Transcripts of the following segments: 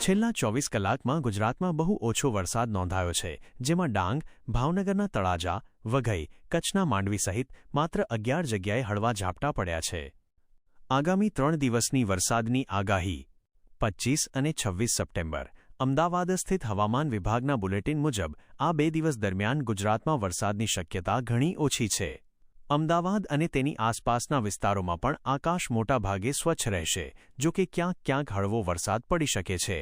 છેલ્લા 24 કલાકમાં ગુજરાતમાં બહુ ઓછો વરસાદ નોંધાયો છે, જેમાં ડાંગ, ભાવનગરના તળાજા, વઘઈ, કચ્છના માંડવી સહિત માત્ર 11 જગ્યાએ હળવા ઝાપટા પડ્યા છે. આગામી 3 દિવસની વરસાદની આગાહી 25 અને 26 સપ્ટેમ્બર. અમદાવાદ સ્થિત હવામાન વિભાગના બુલેટિન મુજબ આ 2 દિવસ દરમિયાન ગુજરાતમાં વરસાદની શક્યતા ઘણી ઓછી છે. અમદાવાદ અને તેની આસપાસના વિસ્તારોમાં પણ આકાશ મોટાભાગે સ્વચ્છ રહેશે, જો કે ક્યાંક ક્યાંક હળવો વરસાદ પડી શકે છે.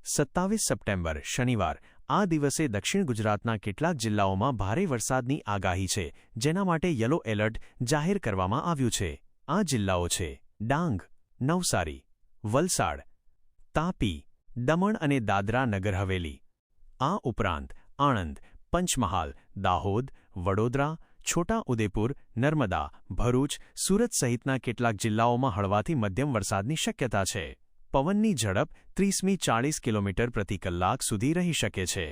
27 સપ્ટેમ્બર શનિવાર. આ દિવસે દક્ષિણ ગુજરાતના કેટલાક જિલ્લાઓમાં ભારે વરસાદની આગાહી છે, જેના માટે યલો એલર્ટ જાહેર કરવામાં આવ્યું છે. આ જિલ્લાઓ છે ડાંગ, નવસારી, વલસાડ, તાપી, દમણ અને દાદરા નગર હવેલી. આ ઉપરાંત આણંદ, પંચમહાલ, દાહોદ, વડોદરા, છોટા ઉદેપુર, નર્મદા, ભરૂચ, સુરત સહિતના કેટલાક જિલ્લાઓમાં હળવાથી મધ્યમ વરસાદની શક્યતા છે. પવનની ઝડપ 30થી 40 કિલોમીટર પ્રતિ કલાક સુધી રહી શકે છે.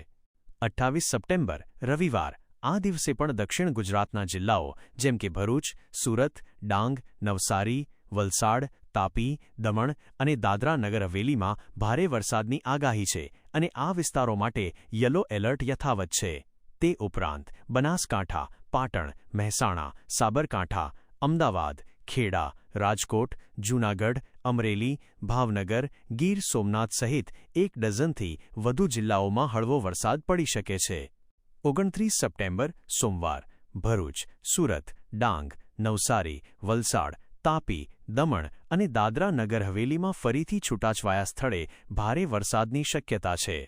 28 સપ્ટેમ્બર રવિવાર. આ દિવસે પણ દક્ષિણ ગુજરાતના જિલ્લાઓ જેમ કે ભરૂચ, સુરત, ડાંગ, નવસારી, વલસાડ, તાપી, દમણ અને દાદરા નગર હવેલીમાં ભારે વરસાદની આગાહી છે અને આ વિસ્તારો માટે યલો એલર્ટ યથાવત છે. તે ઉપરાંત બનાસકાંઠા, પાટણ, મહેસાણા, સાબરકાંઠા, અમદાવાદ, ખેડા, રાજકોટ, જૂનાગઢ, અમરેલી, ભાવનગર, ગીર સોમનાથ સહિત 1 ડઝનથી વધુ જિલ્લાઓમાં હળવો વરસાદ પડી શકે છે. 29 સપ્ટેમ્બર સોમવાર. ભરૂચ, સુરત, ડાંગ, નવસારી, વલસાડ, તાપી, દમણ અને દાદરા નગર હવેલીમાં ફરીથી છૂટાછવાયા સ્થળે ભારે વરસાદની શક્યતા છે.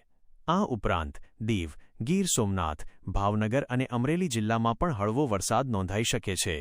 આ ઉપરાંત દીવ, ગીર સોમનાથ, ભાવનગર અને અમરેલી જિલ્લામાં પણ હળવો વરસાદ નોંધાઈ શકે છે.